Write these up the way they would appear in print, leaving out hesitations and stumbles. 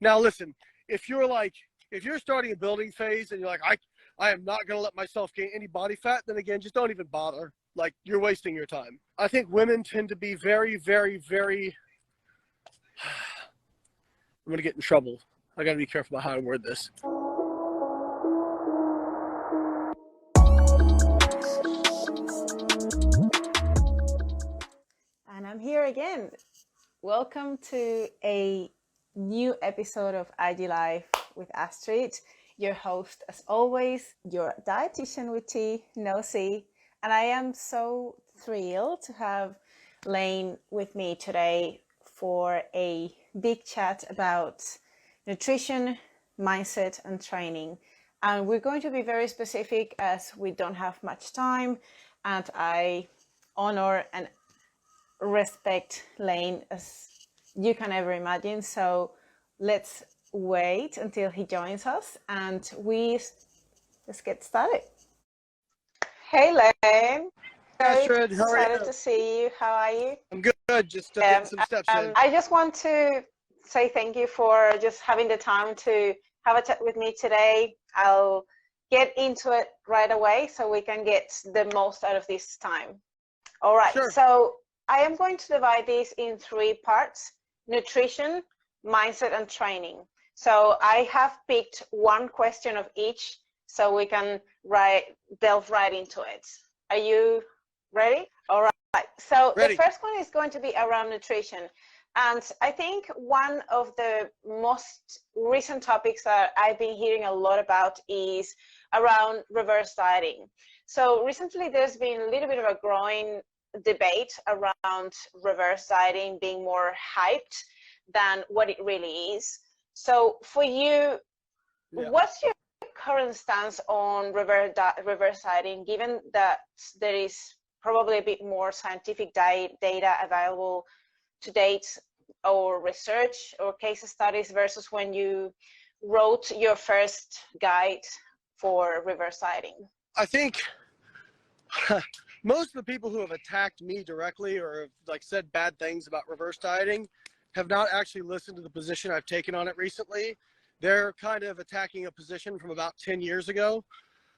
Now, listen, if you're starting a building phase and you're like, I am not going to let myself gain any body fat, then again, just don't even bother. Like, you're wasting your time. I think women tend to be very, very, very, I'm going to get in trouble. I got to be careful about how I word this. And I'm here again. Welcome to a new episode of IG Life with Astrid, your host as always, your dietitian with T, no C. And I am so thrilled to have Layne with me today for a big chat about nutrition, mindset, and training. And we're going to be very specific as we don't have much time, and I honor and respect Layne as you can ever imagine. So let's wait until he joins us and let's get started. Hey Layne. Astrid, how are Excited you? to see you. How are you? I'm good. Just getting some steps in. I just want to say thank you for just having the time to have a chat with me today. I'll get into it right away so we can get the most out of this time. All right. Sure. So I am going to divide this in 3 parts: nutrition, mindset, and training. So I have picked 1 question of each so we can delve right into it. Are you ready? All right. So Ready. The first one is going to be around nutrition. And I think one of the most recent topics that I've been hearing a lot about is around reverse dieting. So recently there's been a little bit of a growing debate around reverse dieting being more hyped than what it really is. So for you, what's your current stance on reverse dieting, given that there is probably a bit more scientific data available to date, or research or case studies, versus when you wrote your first guide for reverse dieting? I think most of the people who have attacked me directly or have said bad things about reverse dieting have not actually listened to the position I've taken on it recently. They're kind of attacking a position from about 10 years ago,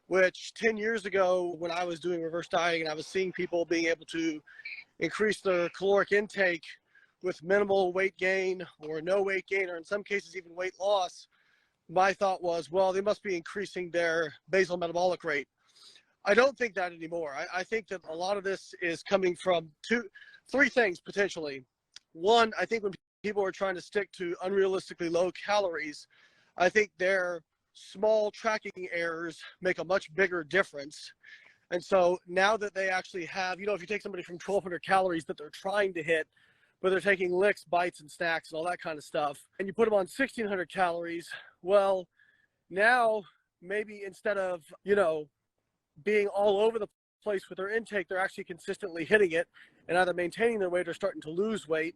which 10 years ago when I was doing reverse dieting and I was seeing people being able to increase their caloric intake with minimal weight gain or no weight gain, or in some cases even weight loss, my thought was, well, they must be increasing their basal metabolic rate. I don't think that anymore. I think that a lot of this is coming from 3 things potentially. One, I think when people are trying to stick to unrealistically low calories, I think their small tracking errors make a much bigger difference. And so now that they actually have, if you take somebody from 1,200 calories that they're trying to hit, but they're taking licks, bites, and snacks and all that kind of stuff, and you put them on 1,600 calories, well, now maybe instead of, being all over the place with their intake, they're actually consistently hitting it and either maintaining their weight or starting to lose weight.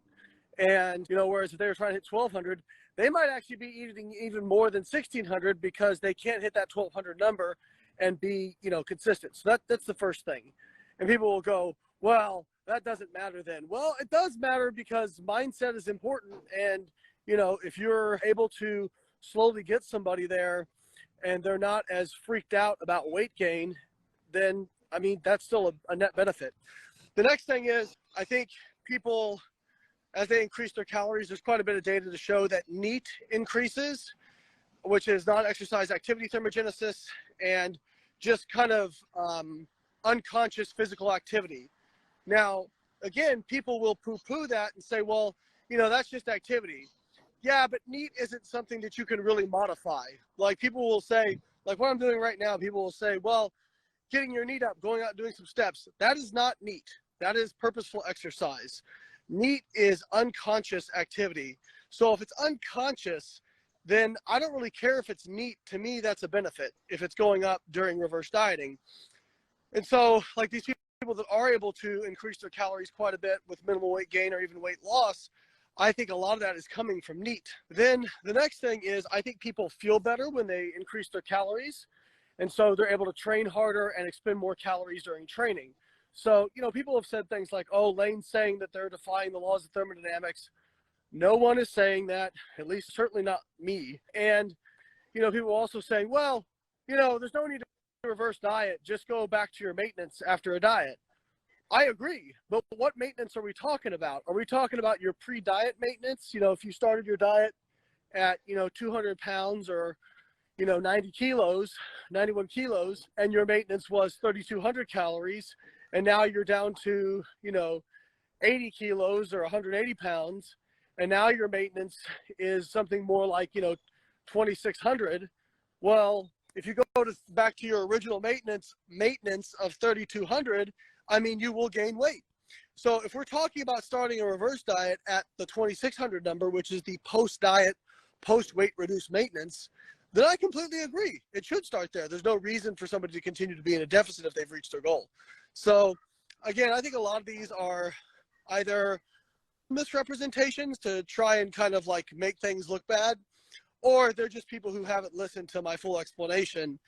And, whereas if they were trying to hit 1,200, they might actually be eating even more than 1,600 because they can't hit that 1,200 number and be, consistent. So that's the first thing. And people will go, well, that doesn't matter then. Well, it does matter because mindset is important. And, if you're able to slowly get somebody there and they're not as freaked out about weight gain, then, that's still a net benefit. The next thing is, I think people, as they increase their calories, there's quite a bit of data to show that NEAT increases, which is non-exercise activity thermogenesis, and just kind of unconscious physical activity. Now, again, people will poo-poo that and say, well, that's just activity. Yeah, but NEAT isn't something that you can really modify. Like, people will say, like what I'm doing right now, people will say, well, getting your NEAT up, going out and doing some steps, that is not NEAT. That is purposeful exercise. NEAT is unconscious activity. So if it's unconscious, then I don't really care if it's NEAT. To me, that's a benefit if it's going up during reverse dieting. And so, like, these people that are able to increase their calories quite a bit with minimal weight gain or even weight loss, I think a lot of that is coming from NEAT. Then the next thing is, I think people feel better when they increase their calories. And so they're able to train harder and expend more calories during training. So, people have said things like, oh, Layne's saying that they're defying the laws of thermodynamics. No one is saying that, at least certainly not me. And, people are also saying, well, there's no need to reverse diet. Just go back to your maintenance after a diet. I agree. But what maintenance are we talking about? Are we talking about your pre-diet maintenance? If you started your diet at, 200 pounds or, 90 kilos, 91 kilos, and your maintenance was 3,200 calories, and now you're down to, 80 kilos or 180 pounds, and now your maintenance is something more like 2,600. Well, if you go back to your original maintenance of 3,200, I mean, you will gain weight. So if we're talking about starting a reverse diet at the 2,600 number, which is the post-diet, post-weight reduced maintenance, then I completely agree. It should start there. There's no reason for somebody to continue to be in a deficit if they've reached their goal. So again, I think a lot of these are either misrepresentations to try and kind of like make things look bad, or they're just people who haven't listened to my full explanation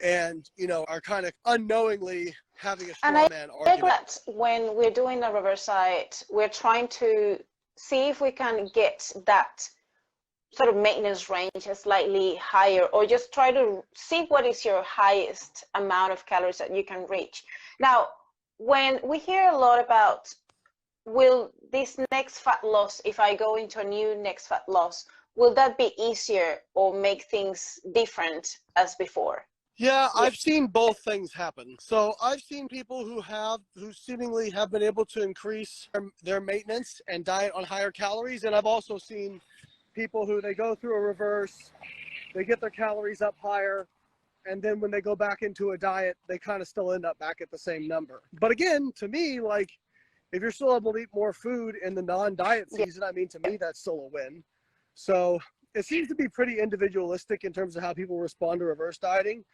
and, are kind of unknowingly having a straw man argument. I think that when we're doing a reverse diet, we're trying to see if we can get that sort of maintenance range slightly higher, or just try to see what is your highest amount of calories that you can reach. Now, when we hear a lot about, will this next fat loss, if I go into a new next fat loss, will that be easier or make things different as before? Yeah, I've seen both things happen. So I've seen people who seemingly have been able to increase their maintenance and diet on higher calories. And I've also seen people who they go through a reverse, they get their calories up higher, and then when they go back into a diet, they kind of still end up back at the same number. But again, to me, like, if you're still able to eat more food in the non-diet season, I mean, to me, that's still a win. So it seems to be pretty individualistic in terms of how people respond to reverse dieting.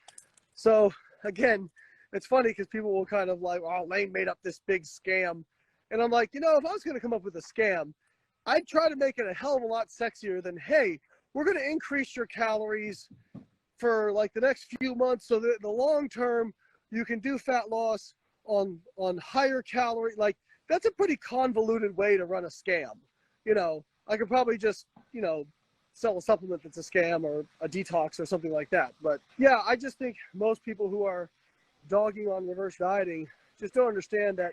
So again, it's funny because people will kind of like, oh, Layne made up this big scam. And I'm like, if I was going to come up with a scam, I'd try to make it a hell of a lot sexier than, hey, we're going to increase your calories for like the next few months so that in the long term you can do fat loss on higher calorie. Like, that's a pretty convoluted way to run a scam. I could probably just, sell a supplement that's a scam or a detox or something like that. But yeah, I just think most people who are dogging on reverse dieting just don't understand that,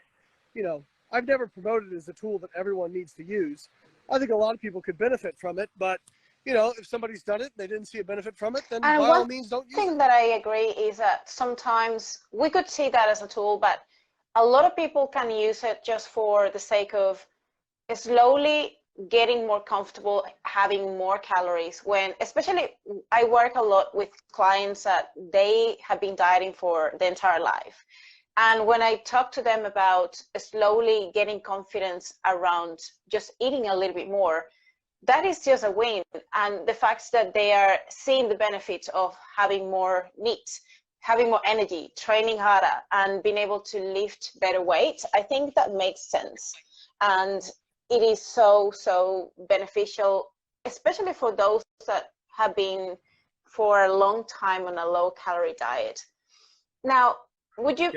I've never promoted it as a tool that everyone needs to use. I think a lot of people could benefit from it, but if somebody's done it and they didn't see a benefit from it, then by all means don't use it. One thing that I agree is that sometimes we could see that as a tool, but a lot of people can use it just for the sake of slowly getting more comfortable having more calories. When, especially, I work a lot with clients that they have been dieting for the entire life. And when I talk to them about slowly getting confidence around just eating a little bit more, that is just a win. And the fact that they are seeing the benefits of having more NEAT, having more energy, training harder, and being able to lift better weight, I think that makes sense. And it is so beneficial, especially for those that have been for a long time on a low calorie diet. Now, would you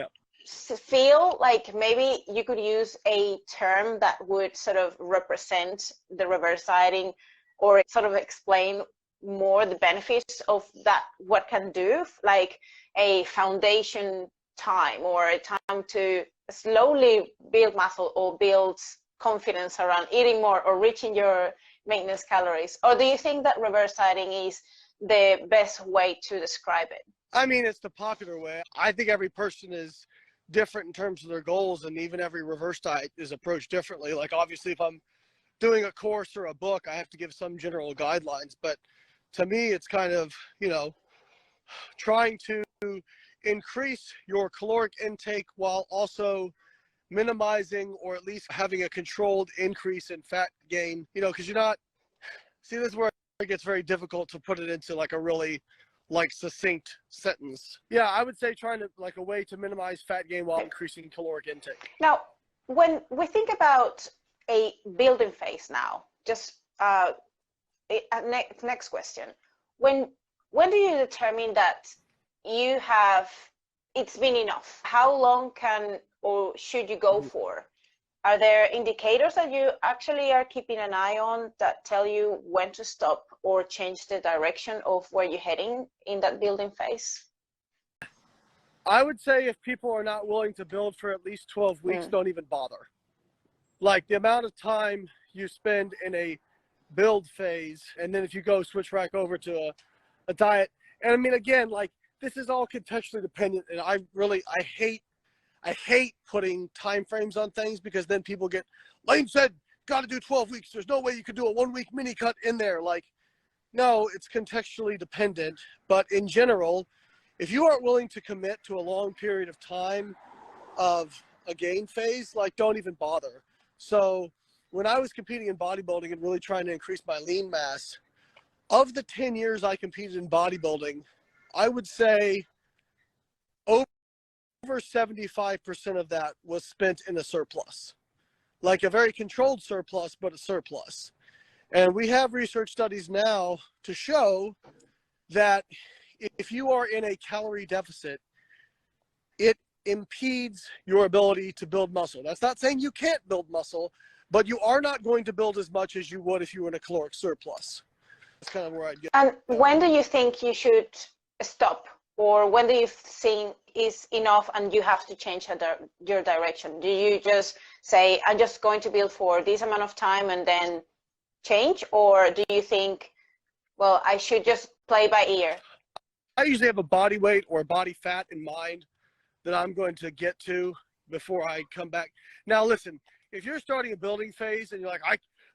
feel like maybe you could use a term that would sort of represent the reverse dieting, or sort of explain more the benefits of that, what can do, like a foundation time, or a time to slowly build muscle or build confidence around eating more or reaching your maintenance calories? Or do you think that reverse dieting is the best way to describe it? I mean, it's the popular way. I think every person is different in terms of their goals, and even every reverse diet is approached differently. Like, obviously, if I'm doing a course or a book, I have to give some general guidelines, but to me, it's kind of, trying to increase your caloric intake while also minimizing, or at least having a controlled increase in fat gain, because you're not, see, this is where it gets very difficult to put it into like a really like succinct sentence. Yeah, I would say trying to, like, a way to minimize fat gain while increasing caloric intake. Now, when we think about a building phase now, just next question, when do you determine that you have, it's been enough? How long can or should you go for Are there indicators that you actually are keeping an eye on that tell you when to stop or change the direction of where you're heading in that building phase? I would say if people are not willing to build for at least 12 weeks, don't even bother. Like the amount of time you spend in a build phase, and then if you go switch back over to a diet, and I mean, again, like this is all contextually dependent, and I hate putting time frames on things, because then people get, Layne said, got to do 12 weeks. There's no way you could do a 1 week mini cut in there. Like, no, it's contextually dependent. But in general, if you aren't willing to commit to a long period of time of a gain phase, like don't even bother. So when I was competing in bodybuilding and really trying to increase my lean mass, of the 10 years I competed in bodybuilding, I would say over 75% of that was spent in a surplus, like a very controlled surplus, but a surplus. And we have research studies now to show that if you are in a calorie deficit, it impedes your ability to build muscle. That's not saying you can't build muscle, but you are not going to build as much as you would if you were in a caloric surplus. That's kind of where I'd get. And when do you think you should stop? Or when do you think is enough and you have to change your direction? Do you just say, I'm just going to build for this amount of time and then change? Or do you think, well, I should just play by ear? I usually have a body weight or body fat in mind that I'm going to get to before I come back. Now, listen, if you're starting a building phase and you're like,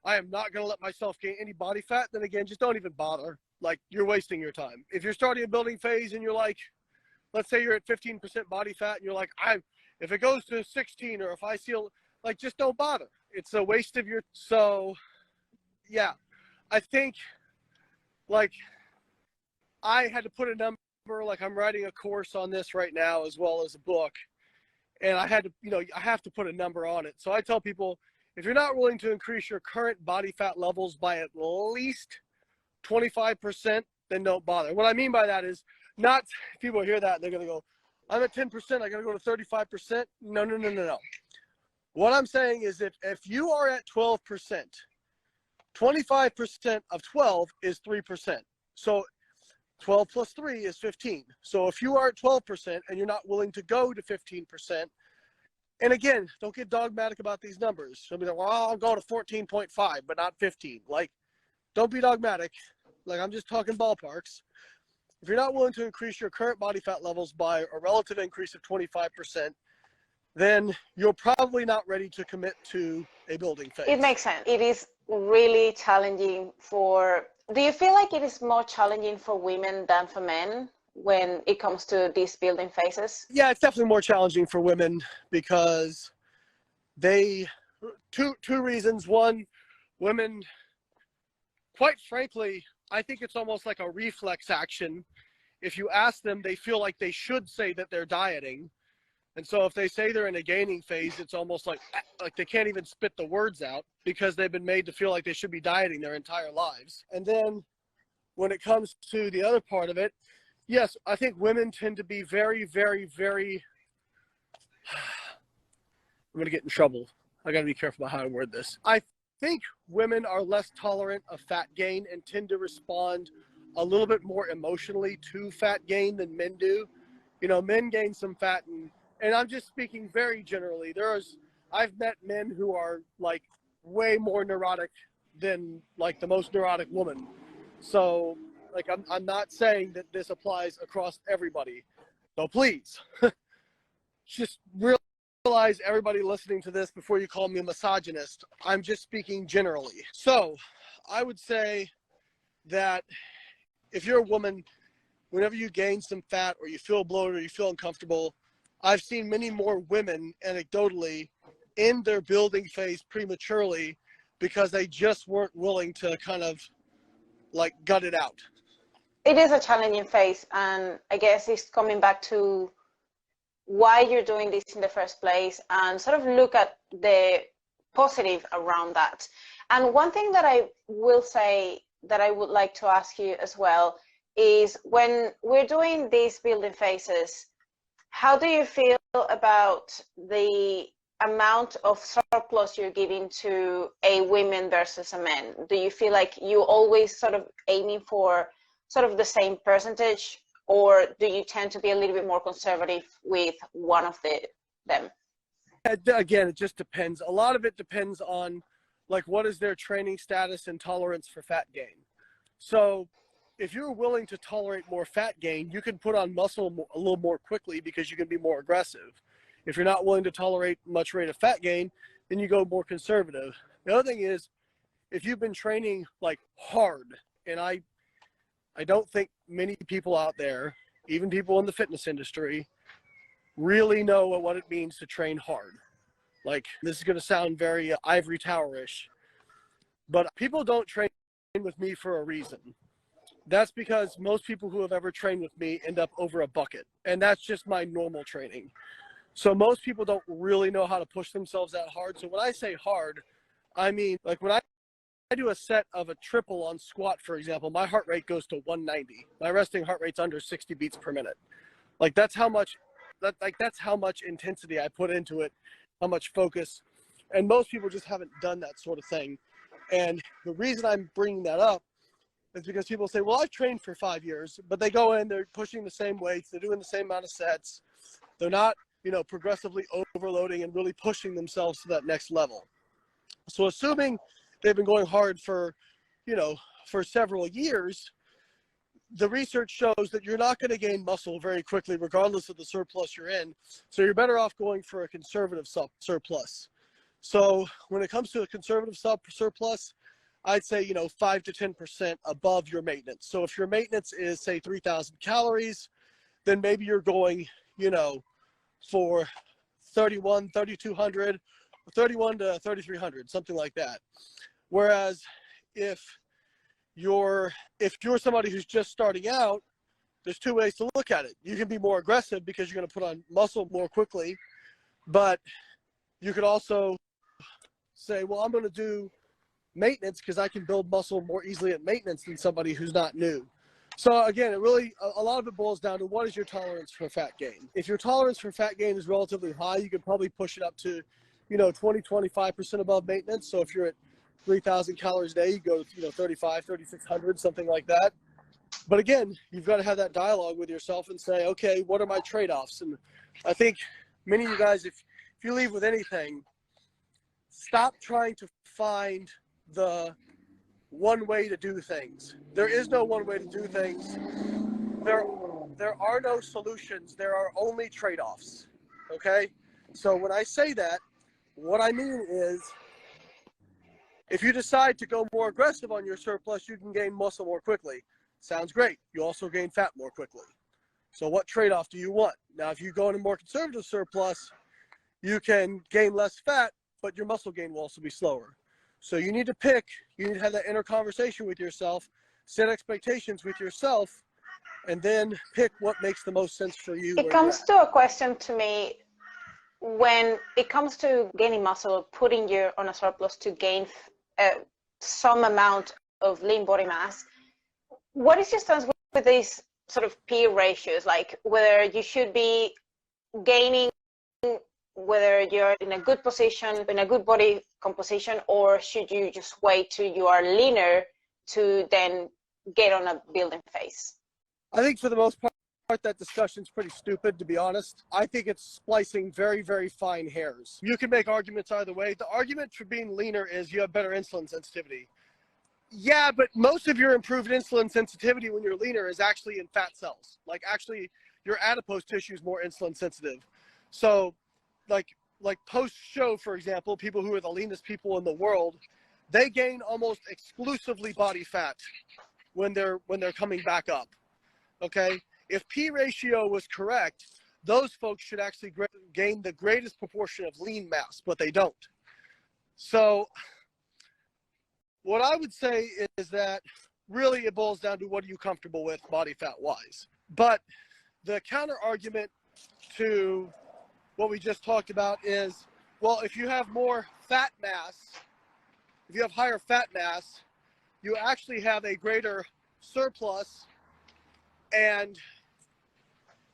I am not going to let myself gain any body fat, then again, just don't even bother. Like, you're wasting your time. If you're starting a building phase and you're like, let's say you're at 15% body fat and you're like, if it goes to 16, or if I feel like, just don't bother. It's a waste of your, so yeah, I think like I had to put a number, like I'm writing a course on this right now as well as a book. And I had to, I have to put a number on it. So I tell people, if you're not willing to increase your current body fat levels by at least 25%, then don't bother. What I mean by that is not, people hear that and they're going to go, I'm at 10%, I got to go to 35%. No. What I'm saying is if you are at 12%, 25% of 12 is 3%. So 12 plus 3 is 15. So if you are at 12% and you're not willing to go to 15%, and again, don't get dogmatic about these numbers. Some people, well, I'll go to 14.5, but not 15. Like, don't be dogmatic. Like, I'm just talking ballparks. If you're not willing to increase your current body fat levels by a relative increase of 25%, then you're probably not ready to commit to a building phase. It makes sense. It is really challenging do you feel like it is more challenging for women than for men when it comes to these building phases? Yeah, it's definitely more challenging for women because two reasons. One, women, quite frankly, I think it's almost like a reflex action. If you ask them, they feel like they should say that they're dieting. And so if they say they're in a gaining phase, it's almost like they can't even spit the words out because they've been made to feel like they should be dieting their entire lives. And then when it comes to the other part of it, yes, I think women tend to be very, very, very, I'm going to get in trouble. I got to be careful about how I word this. I think women are less tolerant of fat gain and tend to respond a little bit more emotionally to fat gain than men do. Men gain some fat and I'm just speaking very generally. I've met men who are like way more neurotic than like the most neurotic woman. So like, I'm not saying that this applies across everybody. So please, just realize everybody listening to this before you call me a misogynist. I'm just speaking generally. So I would say that if you're a woman, whenever you gain some fat or you feel bloated or you feel uncomfortable, I've seen many more women anecdotally in their building phase prematurely because they just weren't willing to kind of like gut it out. It is a challenging phase, and I guess it's coming back to why you're doing this in the first place and sort of look at the positive around that. And one thing that I will say that I would like to ask you as well is when we're doing these building phases, how do you feel about the amount of surplus you're giving to a woman versus a man? Do you feel like you always sort of aiming for sort of the same percentage, or do you tend to be a little bit more conservative with one of them? Again, it just depends. A lot of it depends on like what is their training status and tolerance for fat gain. So if you're willing to tolerate more fat gain, you can put on muscle a little more quickly because you can be more aggressive. If you're not willing to tolerate much rate of fat gain, then you go more conservative. The other thing is, if you've been training like hard, and I don't think many people out there, even people in the fitness industry, really know what it means to train hard. Like, this is going to sound very ivory tower-ish, but people don't train with me for a reason. That's because most people who have ever trained with me end up over a bucket, and that's just my normal training. So most people don't really know how to push themselves that hard. So when I say hard, I mean, like when I do a set of a triple on squat, for example, my heart rate goes to 190. My resting heart rate's under 60 beats per minute. Like that's how much intensity I put into it, how much focus. And most people just haven't done that sort of thing. And the reason I'm bringing that up is because people say, well, I've trained for 5 years, but they go in, they're pushing the same weights, they're doing the same amount of sets. They're not, progressively overloading and really pushing themselves to that next level. So assuming they've been going hard for several years, the research shows that you're not going to gain muscle very quickly, regardless of the surplus you're in. So you're better off going for a conservative surplus. So when it comes to a conservative surplus, I'd say, 5 to 10% above your maintenance. So if your maintenance is, say, 3,000 calories, then maybe you're going, for 3,200, 31 to 3,300, something like that. Whereas if you're somebody who's just starting out, there's two ways to look at it. You can be more aggressive because you're going to put on muscle more quickly, but you could also say, well, I'm going to do maintenance because I can build muscle more easily at maintenance than somebody who's not new. So again, a lot of it boils down to what is your tolerance for fat gain. If your tolerance for fat gain is relatively high, you could probably push it up to, 20, 25% above maintenance. So if you're at 3,000 calories a day, you go to, 35, 3,600, something like that. But again, you've got to have that dialogue with yourself and say, okay, what are my trade-offs? And I think many of you guys, if you leave with anything, stop trying to find the one way to do things. There is no one way to do things. There are no solutions. There are only trade-offs. Okay? So when I say that, what I mean is if you decide to go more aggressive on your surplus, you can gain muscle more quickly. Sounds great. You also gain fat more quickly. So what trade-off do you want? Now, if you go in a more conservative surplus, you can gain less fat, but your muscle gain will also be slower. So you need to have that inner conversation with yourself, set expectations with yourself, and then pick what makes the most sense for you. It comes to a question to me, when it comes to gaining muscle, putting you on a surplus to gain some amount of lean body mass, what is your stance with these sort of peer ratios, like whether you should be gaining, whether you're in a good position, in a good body composition, or should you just wait till you are leaner to then get on a building phase? I think for the most part, that discussion's pretty stupid, to be honest. I think it's splicing very, very fine hairs. You can make arguments either way. The argument for being leaner is you have better insulin sensitivity. Yeah, but most of your improved insulin sensitivity when you're leaner is actually in fat cells. Like actually your adipose tissue is more insulin sensitive. So like post-show, for example, people who are the leanest people in the world, they gain almost exclusively body fat when they're coming back up. Okay, if P ratio was correct, those folks should actually gain the greatest proportion of lean mass, but they don't. So what I would say is that really it boils down to what are you comfortable with body fat wise. But the counter argument to what we just talked about is, well, if you have more fat mass, if you have higher fat mass, you actually have a greater surplus, and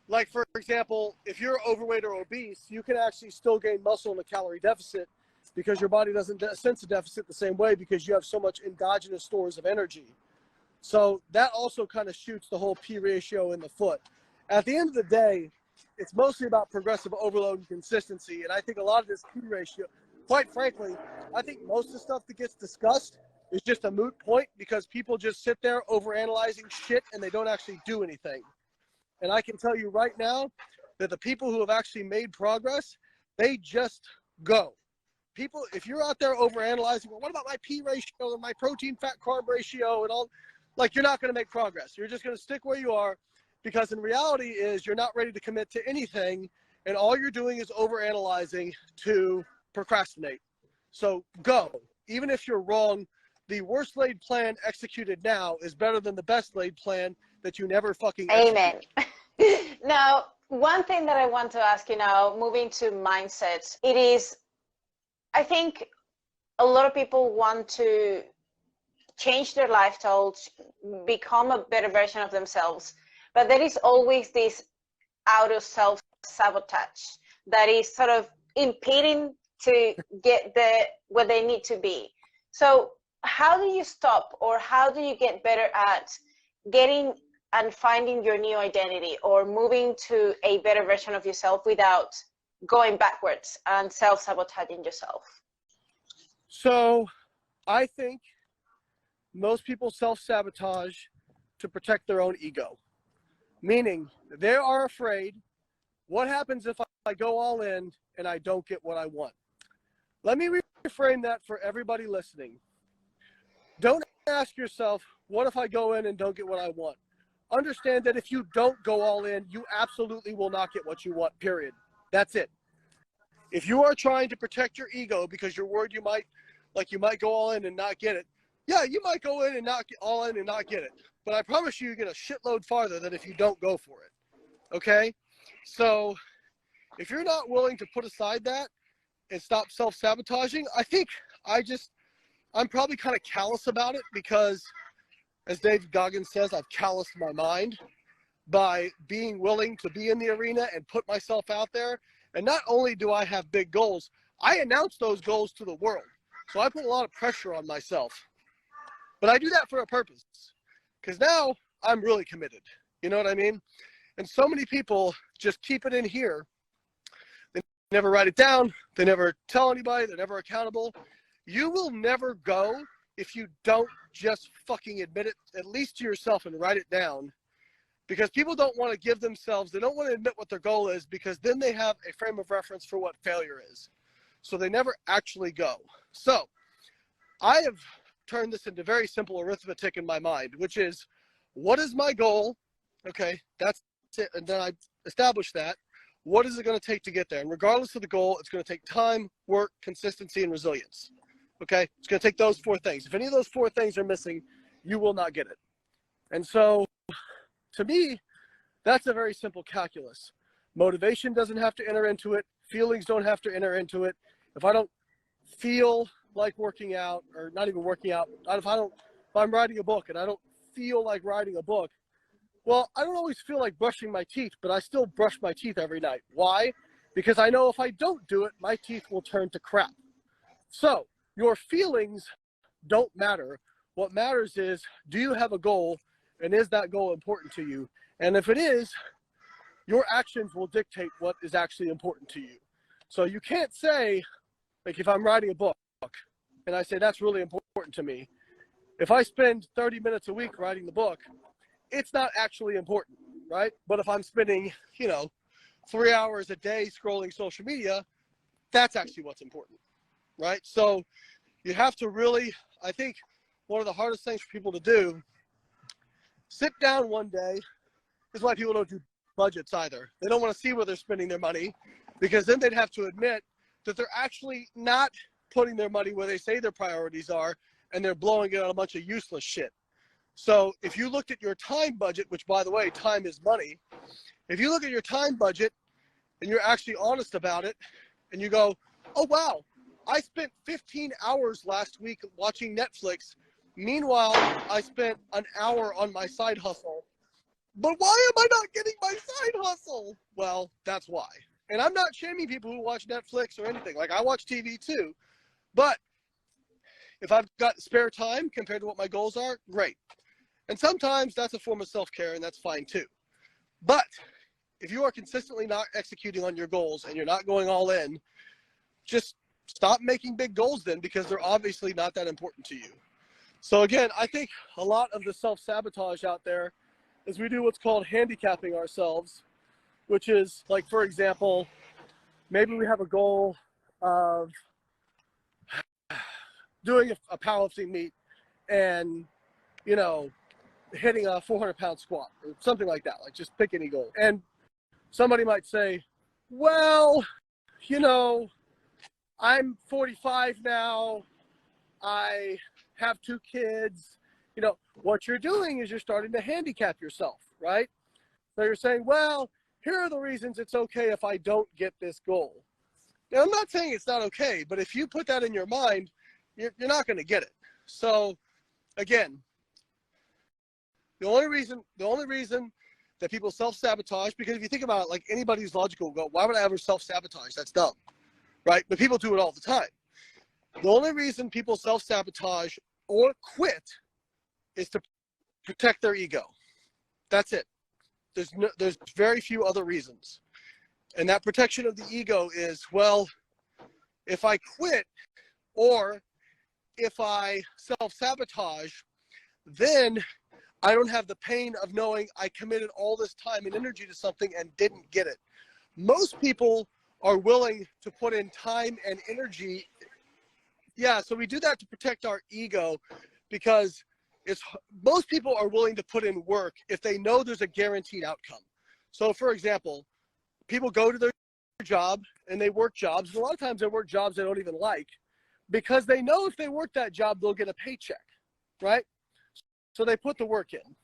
Like, for example, if you're overweight or obese, you can actually still gain muscle in a calorie deficit because your body doesn't sense a deficit the same way because you have so much endogenous stores of energy. So that also kind of shoots the whole P ratio in the foot. At the end of the day, it's mostly about progressive overload and consistency. And I think a lot of this P ratio, quite frankly, I think most of the stuff that gets discussed is just a moot point because people just sit there overanalyzing shit and they don't actually do anything. And I can tell you right now that the people who have actually made progress, they just go. People, if you're out there overanalyzing, well, what about my P ratio and my protein fat carb ratio and all, like, you're not going to make progress. You're just going to stick where you are because in reality is you're not ready to commit to anything and all you're doing is overanalyzing to procrastinate. So go. Even if you're wrong, the worst laid plan executed now is better than the best laid plan that you never fucking execute. Amen. Now, one thing that I want to ask you now, moving to mindsets, it is, I think a lot of people want to change their lifestyle, become a better version of themselves, but there is always this outer self-sabotage that is sort of impeding to get where they need to be. So how do you stop, or how do you get better at getting and finding your new identity or moving to a better version of yourself without going backwards and self-sabotaging yourself? So I think most people self-sabotage to protect their own ego, meaning they are afraid, what happens if I go all in and I don't get what I want? Let me reframe that for everybody listening. Don't ask yourself, what if I go in and don't get what I want? Understand that if you don't go all in, you absolutely will not get what you want, period. That's it. If you are trying to protect your ego because you're worried you might go all in and not get it, yeah, you might go in and not get all in and not get it. But I promise you get a shitload farther than if you don't go for it. Okay? So if you're not willing to put aside that and stop self-sabotaging, I think I'm probably kind of callous about it because, as David Goggins says, I've calloused my mind by being willing to be in the arena and put myself out there. And not only do I have big goals, I announce those goals to the world. So I put a lot of pressure on myself. But I do that for a purpose, because now I'm really committed. You know what I mean? And so many people just keep it in here. They never write it down. They never tell anybody. They're never accountable. You will never go if you don't just fucking admit it, at least to yourself, and write it down. Because people don't want to give themselves, they don't want to admit what their goal is, because then they have a frame of reference for what failure is. So they never actually go. So I have turned this into very simple arithmetic in my mind, which is, what is my goal? Okay, that's it. And then I establish that. What is it going to take to get there? And regardless of the goal, it's going to take time, work, consistency, and resilience. Okay, it's going to take those 4 things. If any of those 4 things are missing, you will not get it. And so, to me, that's a very simple calculus. Motivation doesn't have to enter into it. Feelings don't have to enter into it. If I don't feel like working out, or not even working out, if I'm writing a book and I don't feel like writing a book, well, I don't always feel like brushing my teeth, but I still brush my teeth every night. Why? Because I know if I don't do it, my teeth will turn to crap. So your feelings don't matter. What matters is, do you have a goal, and is that goal important to you? And if it is, your actions will dictate what is actually important to you. So you can't say, like, if I'm writing a book and I say that's really important to me, if I spend 30 minutes a week writing the book, it's not actually important, right? But if I'm spending, 3 hours a day scrolling social media, that's actually what's important, right? So you have to really, I think one of the hardest things for people to do, sit down one day. This is why people don't do budgets either. They don't want to see where they're spending their money, because then they'd have to admit that they're actually not putting their money where they say their priorities are, and they're blowing it on a bunch of useless shit. So if you looked at your time budget, which, by the way, time is money. If you look at your time budget and you're actually honest about it, and you go, oh, wow, I spent 15 hours last week watching Netflix. Meanwhile, I spent an hour on my side hustle. but why am I not getting my side hustle? Well, that's why. And I'm not shaming people who watch Netflix or anything. Like, I watch TV too. But if I've got spare time compared to what my goals are, great. And sometimes that's a form of self-care, and that's fine too. But if you are consistently not executing on your goals and you're not going all in, just stop making big goals then, because they're obviously not that important to you. So again, I think a lot of the self-sabotage out there is we do what's called handicapping ourselves, which is like, for example, maybe we have a goal of doing a powerlifting meet and, you know, hitting a 400-pound squat or something like that. Like, just pick any goal. And somebody might say, well, you know, I'm 45 now. I have 2 kids. You know, what you're doing is you're starting to handicap yourself, right? So you're saying, well, here are the reasons it's okay if I don't get this goal. Now, I'm not saying it's not okay, but if you put that in your mind, you're not going to get it. So again, the only reason that people self-sabotage, because if you think about it, like anybody's logical go, why would I ever self-sabotage? That's dumb, right? But people do it all the time. The only reason people self-sabotage or quit is to protect their ego. That's it. There's very few other reasons. And that protection of the ego is, well, if I quit or if I self-sabotage, then I don't have the pain of knowing I committed all this time and energy to something and didn't get it. Most people are willing to put in time and energy. Yeah, so we do that to protect our ego, because most people are willing to put in work if they know there's a guaranteed outcome. So for example, people go to their job and they work jobs, and a lot of times they work jobs they don't even like, because they know if they work that job, they'll get a paycheck, right? So they put the work in.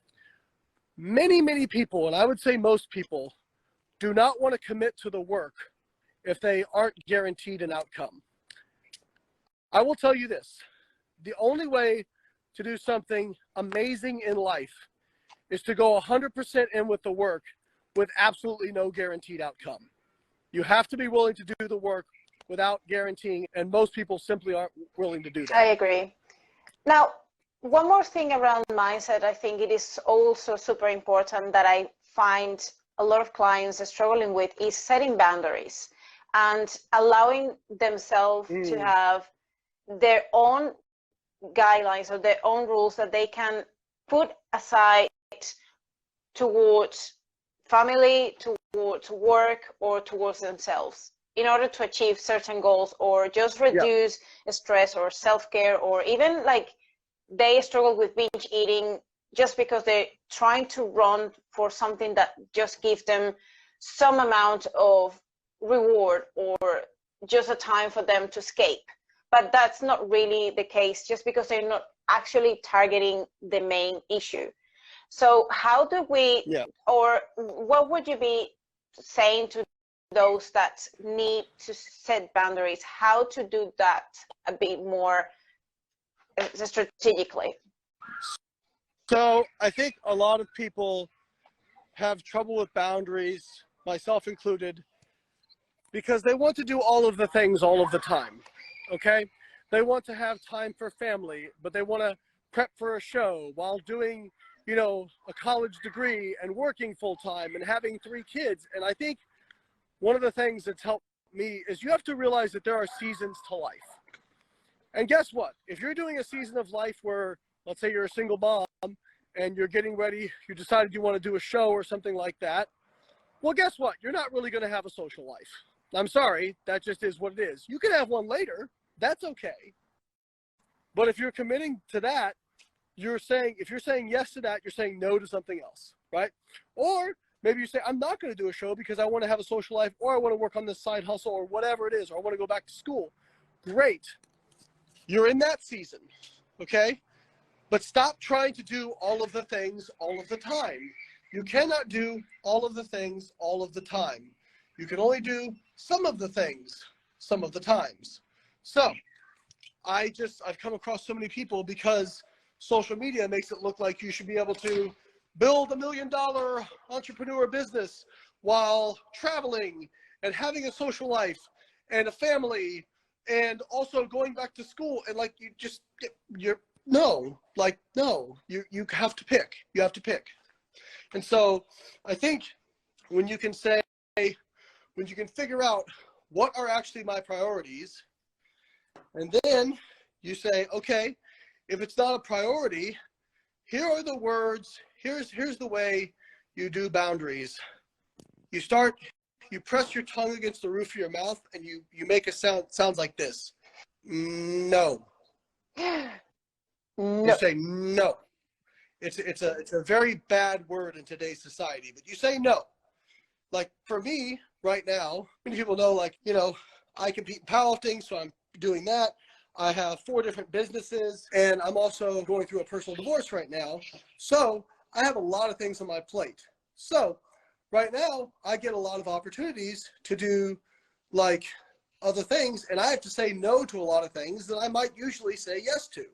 Many people, and I would say most people, do not want to commit to the work if they aren't guaranteed an outcome. I will tell you this, the only way to do something amazing in life is to go 100% in with the work with absolutely no guaranteed outcome. You have to be willing to do the work without guaranteeing, and most people simply aren't willing to do that. I agree. Now, one more thing around mindset, I think it is also super important that I find a lot of clients are struggling with, is setting boundaries and allowing themselves to have their own guidelines or their own rules that they can put aside towards family, towards work, or towards themselves in order to achieve certain goals, or just reduce stress or self-care, or even like they struggle with binge eating just because they're trying to run for something that just gives them some amount of reward or just a time for them to escape. But that's not really the case, just because they're not actually targeting the main issue. So how do we, or what would you be saying to those that need to set boundaries, how to do that a bit more strategically? So I think a lot of people have trouble with boundaries, myself included, because they want to do all of the things all of the time. Okay, they want to have time for family, but they want to prep for a show while doing, you know, a college degree and working full time and having 3 kids. And I think one of the things that's helped me is you have to realize that there are seasons to life. And guess what? If you're doing a season of life where, let's say you're a single mom and you're getting ready, you decided you want to do a show or something like that, well, guess what? You're not really going to have a social life. I'm sorry, that just is what it is. You can have one later. That's okay. But if you're committing to that, if you're saying yes to that, you're saying no to something else, right? Or maybe you say, I'm not going to do a show because I want to have a social life, or I want to work on this side hustle, or whatever it is, or I want to go back to school. Great. You're in that season, okay? But stop trying to do all of the things all of the time. You cannot do all of the things all of the time. You can only do some of the things some of the times. So I've come across so many people, because social media makes it look like you should be able to build $1 million entrepreneur business while traveling and having a social life and a family and also going back to school. And like, you have to pick. You have to pick. And so I think when you can figure out what are actually my priorities, and then you say, okay, if it's not a priority, here are the words, here's the way you do boundaries. You press your tongue against the roof of your mouth and you make a sounds like this. No. No. You say no. It's a very bad word in today's society, but you say no. Like for me right now, many people know, like, I compete in powerlifting, so I'm doing that. I have 4 different businesses, and I'm also going through a personal divorce right now. So I have a lot of things on my plate. So right now I get a lot of opportunities to do like other things, and I have to say no to a lot of things that I might usually say yes to.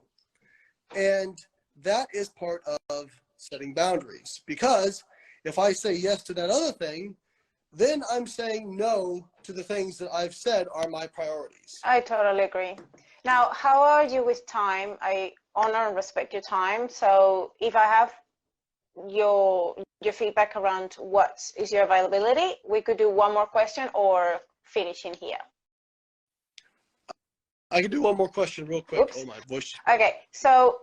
And that is part of setting boundaries, because if I say yes to that other thing, then I'm saying no to the things that I've said are my priorities. I totally agree. Now, how are you with time? I honor and respect your time. So if I have your feedback around what is your availability, we could do one more question or finish in here. I can do one more question real quick. Oops. Oh, my voice. Okay, so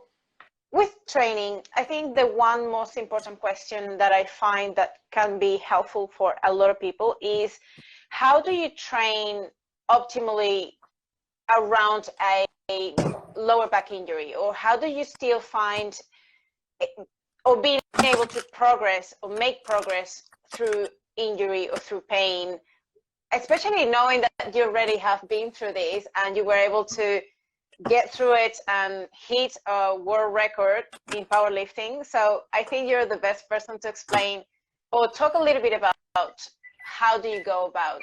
with training, I think the one most important question that I find that can be helpful for a lot of people is, how do you train optimally around a lower back injury? Or how do you still find or being able to progress or make progress through injury or through pain, especially knowing that you already have been through this and you were able to get through it and hit a world record in powerlifting? So I think you're the best person to explain or talk a little bit about how do you go about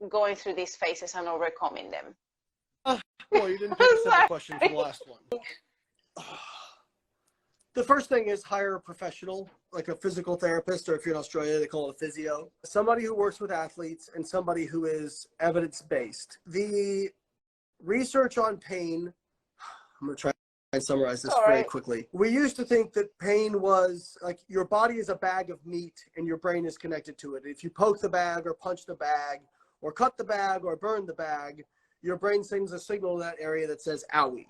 going through these phases and overcoming them. Well, you didn't pick a simple question from the last one. The first thing is hire a professional, like a physical therapist, or if you're in Australia, they call it a physio. Somebody who works with athletes and somebody who is evidence-based. The research on pain, I'm going to try and summarize this very quickly. We used to think that pain was like your body is a bag of meat and your brain is connected to it. If you poke the bag or punch the bag or cut the bag or burn the bag, your brain sends a signal in that area that says owie.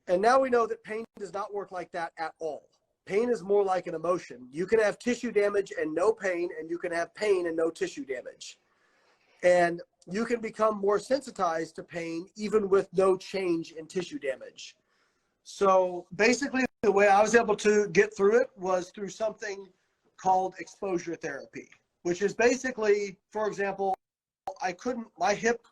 And now we know that pain does not work like that at all. Pain is more like an emotion. You can have tissue damage and no pain, and you can have pain and no tissue damage. And you can become more sensitized to pain even with no change in tissue damage. So basically, the way I was able to get through it was through something called exposure therapy, which is basically, for example, my hip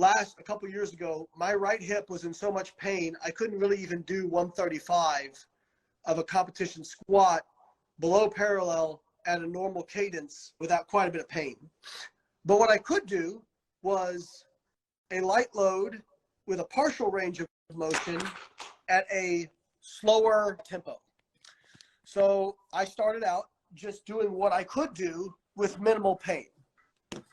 a couple years ago, my right hip was in so much pain, I couldn't really even do 135 of a competition squat below parallel at a normal cadence without quite a bit of pain. But what I could do was a light load with a partial range of motion at a slower tempo. So I started out just doing what I could do with minimal pain.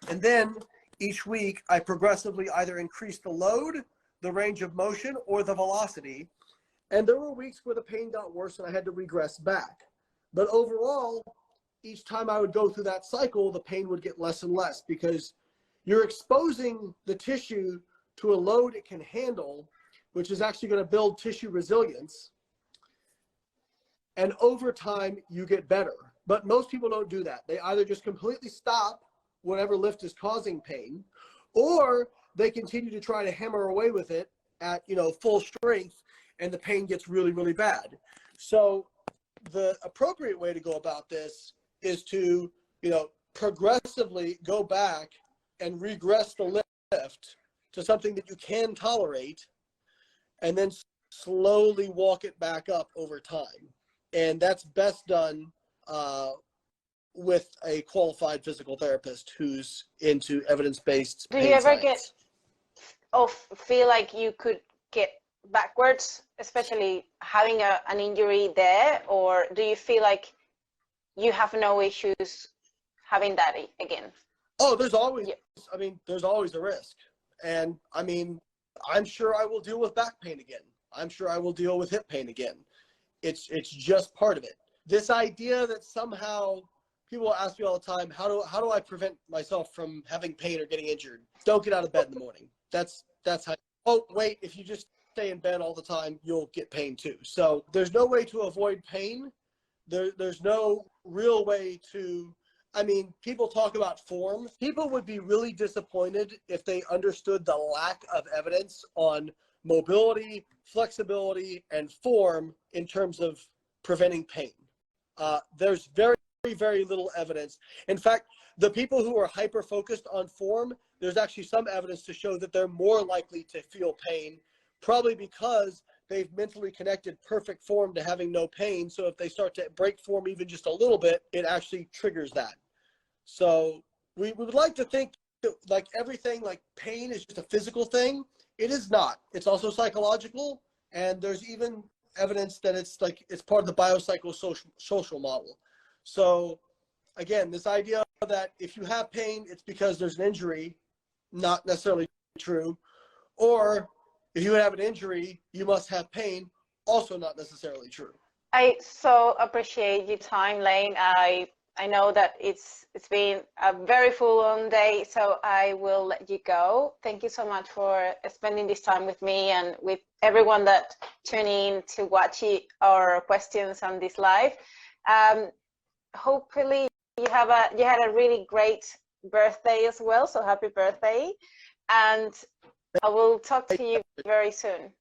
And then each week I progressively either increased the load, the range of motion, or the velocity. And there were weeks where the pain got worse and I had to regress back. But overall, each time I would go through that cycle, the pain would get less and less, because you're exposing the tissue to a load it can handle, which is actually going to build tissue resilience. And over time, you get better. But most people don't do that. They either just completely stop whatever lift is causing pain, or they continue to try to hammer away with it at, full strength, and the pain gets really, really bad. So the appropriate way to go about this is to, progressively go back and regress the lift to something that you can tolerate, and then slowly walk it back up over time. And that's best done with a qualified physical therapist who's into evidence-based pain Do you ever science. feel like you could get backwards, especially having an injury there, or do you feel like you have no issues having that again? Oh, there's always, I mean, there's always a risk. And I mean, I'm sure I will deal with back pain again. I'm sure I will deal with hip pain again. It's just part of it. This idea that somehow people ask me all the time, how do I prevent myself from having pain or getting injured? Don't get out of bed in the morning. That's how. Oh, wait, if you just stay in bed all the time, you'll get pain too. So there's no way to avoid pain. There's no real way to, I mean, people talk about form. People would be really disappointed if they understood the lack of evidence on mobility, flexibility, and form in terms of preventing pain. There's very, very little evidence. In fact, the people who are hyper-focused on form, there's actually some evidence to show that they're more likely to feel pain, probably because they've mentally connected perfect form to having no pain. So if they start to break form even just a little bit, it actually triggers that. So we would like to think that like everything, like pain is just a physical thing. It is not. It's also psychological. And there's even evidence that it's like, it's part of the biopsychosocial model. So again, this idea that if you have pain, it's because there's an injury, not necessarily true. Or if you have an injury, you must have pain, also not necessarily true. I so appreciate your time, Layne. I know that it's been a very full-on day, so I will let you go. Thank you so much for spending this time with me and with everyone that tuned in to watch our questions on this live. Hopefully you had a really great birthday as well, so happy birthday. And I will talk to you very soon.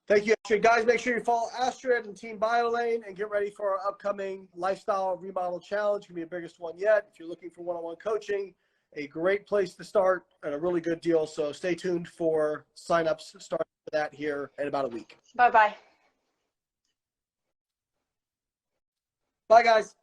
Thank you, Astrid. Guys, make sure you follow Astrid and Team BioLayne and get ready for our upcoming Lifestyle Remodel Challenge. It's going to be the biggest one yet. If you're looking for one-on-one coaching, a great place to start and a really good deal. So stay tuned for signups starting for that here in about a week. Bye-bye. Bye, guys.